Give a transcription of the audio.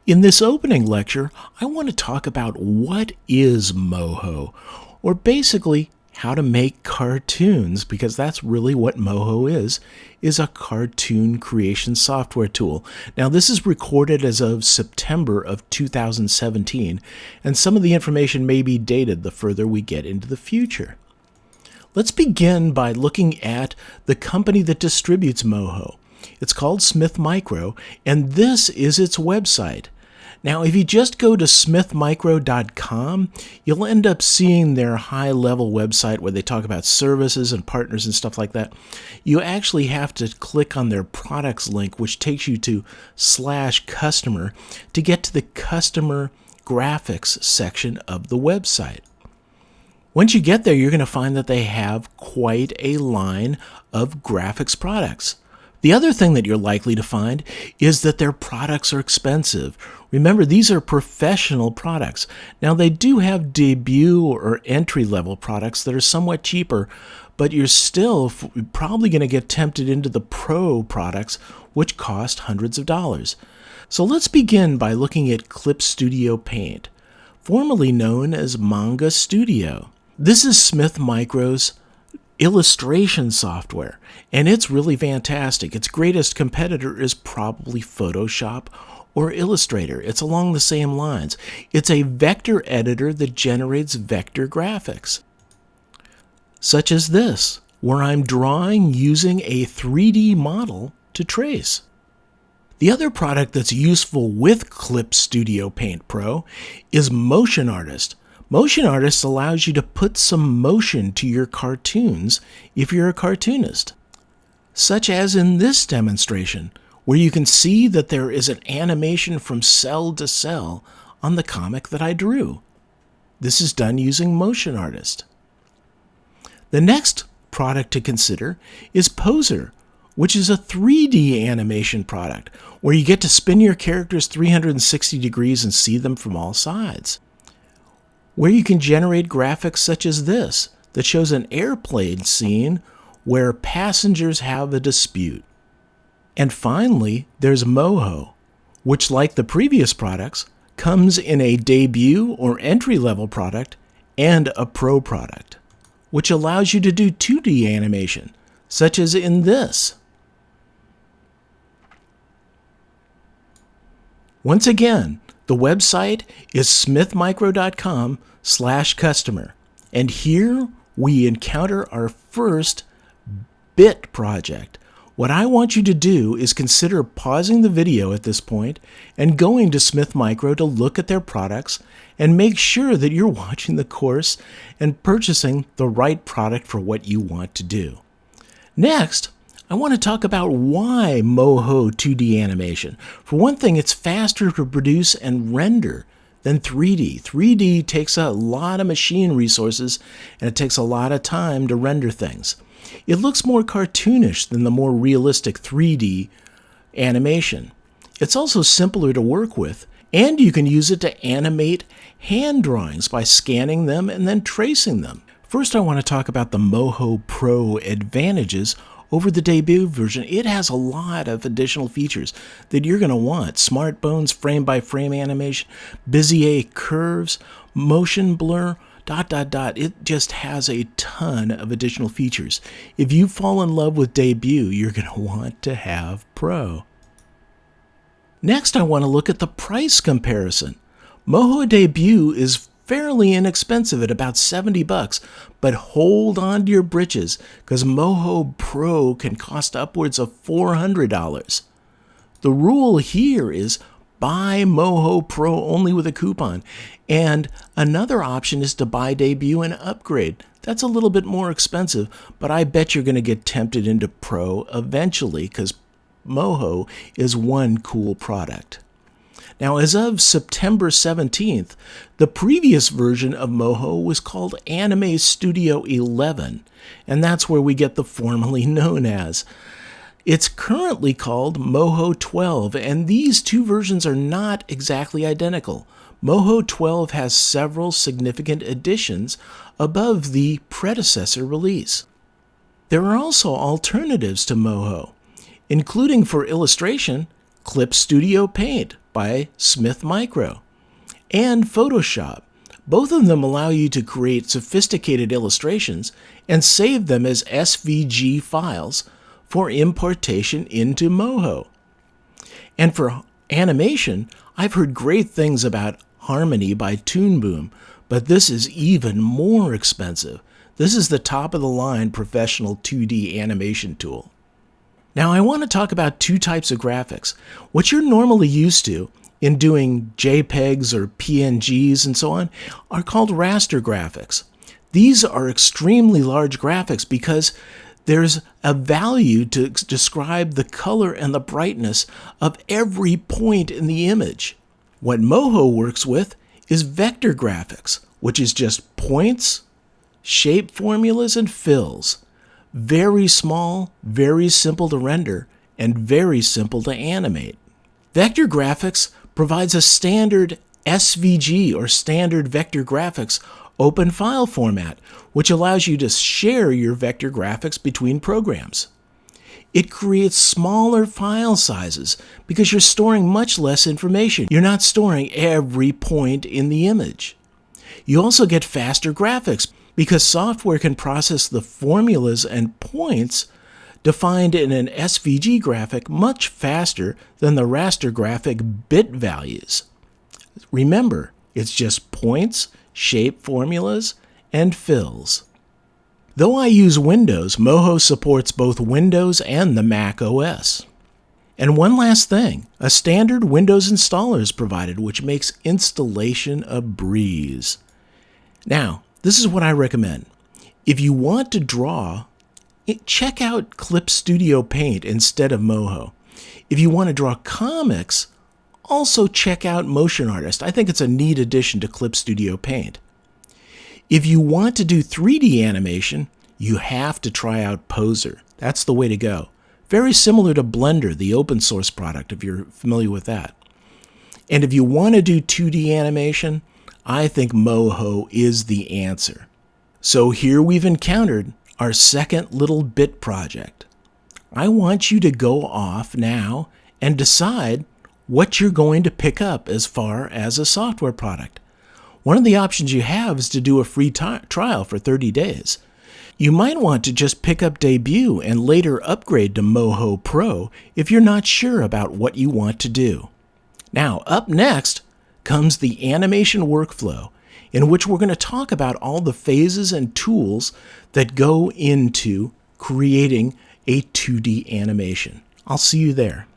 In this opening lecture, I want to talk about what is Moho, or basically how to make cartoons, because that's really what Moho is a cartoon creation software tool. Now, this is recorded as of September of 2017, and some of the information may be dated the further we get into the future. Let's begin by looking at the company that distributes Moho. It's called Smith Micro, and this is its website. Now, if you just go to smithmicro.com, you'll end up seeing their high-level website where they talk about services and partners and stuff like that. You actually have to click on their products link, which takes you to /customer to get to the customer graphics section of the website. Once you get there, you're going to find that they have quite a line of graphics products. The other thing that you're likely to find is that their products are expensive. Remember, these are professional products. Now, they do have debut or entry-level products that are somewhat cheaper, but you're still probably going to get tempted into the pro products, which cost hundreds of dollars. So let's begin by looking at Clip Studio Paint, formerly known as Manga Studio. This is Smith Micro's illustration software, and it's really fantastic. Its greatest competitor is probably Photoshop or Illustrator. It's along the same lines. It's a vector editor that generates vector graphics, such as this, where I'm drawing using a 3D model to trace. The other product that's useful with Clip Studio Paint Pro is Motion Artist. Motion Artist allows you to put some motion to your cartoons if you're a cartoonist, such as in this demonstration, where you can see that there is an animation from cell to cell on the comic that I drew. This is done using Motion Artist. The next product to consider is Poser, which is a 3D animation product, where you get to spin your characters 360 degrees and see them from all sides, where you can generate graphics such as this that shows an airplane scene where passengers have a dispute. And finally, there's Moho, which, like the previous products, comes in a debut or entry-level product and a pro product, which allows you to do 2D animation, such as in this. Once again, the website is smithmicro.com/customer, and here we encounter our first bit project. What I want you to do is consider pausing the video at this point and going to Smith Micro to look at their products and make sure that you're watching the course and purchasing the right product for what you want to do. Next, I want to talk about why Moho 2D animation. For one thing, it's faster to produce and render than 3D. 3D takes a lot of machine resources and it takes a lot of time to render things. It looks more cartoonish than the more realistic 3D animation. It's also simpler to work with, and you can use it to animate hand drawings by scanning them and then tracing them. First, I want to talk about the Moho Pro advantages over the debut version. It has a lot of additional features that you're going to want. Smart Bones, frame-by-frame animation, Bezier curves, motion blur, ... It just has a ton of additional features. If you fall in love with debut, you're going to want to have Pro. Next, I want to look at the price comparison. Moho Debut is fairly inexpensive at about $70, but hold on to your britches, because Moho Pro can cost upwards of $400. The rule here is buy Moho Pro only with a coupon, and another option is to buy Debut and upgrade. That's a little bit more expensive, but I bet you're going to get tempted into Pro eventually, because Moho is one cool product. Now, as of September 17th, the previous version of Moho was called Anime Studio 11, and that's where we get the formerly known as. It's currently called Moho 12, and these two versions are not exactly identical. Moho 12 has several significant additions above the predecessor release. There are also alternatives to Moho, including for illustration, Clip Studio Paint, by Smith Micro, and Photoshop. Both of them allow you to create sophisticated illustrations and save them as SVG files for importation into Moho. And for animation, I've heard great things about Harmony by Toon Boom, but this is even more expensive. This is the top-of-the-line professional 2D animation tool. Now I want to talk about two types of graphics. What you're normally used to in doing JPEGs or PNGs and so on are called raster graphics. These are extremely large graphics because there's a value to describe the color and the brightness of every point in the image. What Moho works with is vector graphics, which is just points, shape formulas, and fills. Very small, very simple to render, and very simple to animate. Vector graphics provides a standard SVG or standard vector graphics open file format, which allows you to share your vector graphics between programs. It creates smaller file sizes because you're storing much less information. You're not storing every point in the image. You also get faster graphics because software can process the formulas and points defined in an SVG graphic much faster than the raster graphic bit values. Remember, it's just points, shape formulas, and fills. Though I use Windows, Moho supports both Windows and the Mac OS. And one last thing, a standard Windows installer is provided, which makes installation a breeze. Now, this is what I recommend. If you want to draw, check out Clip Studio Paint instead of Moho. If you want to draw comics, also check out Motion Artist. I think it's a neat addition to Clip Studio Paint. If you want to do 3D animation, you have to try out Poser. That's the way to go. Very similar to Blender, the open source product, if you're familiar with that. And if you want to do 2D animation, I think Moho is the answer. So here we've encountered our second little bit project. I want you to go off now and decide what you're going to pick up as far as a software product. One of the options you have is to do a free trial for 30 days. You might want to just pick up Debut and later upgrade to Moho Pro if you're not sure about what you want to do. Now, up next comes the animation workflow, in which we're going to talk about all the phases and tools that go into creating a 2D animation. I'll see you there.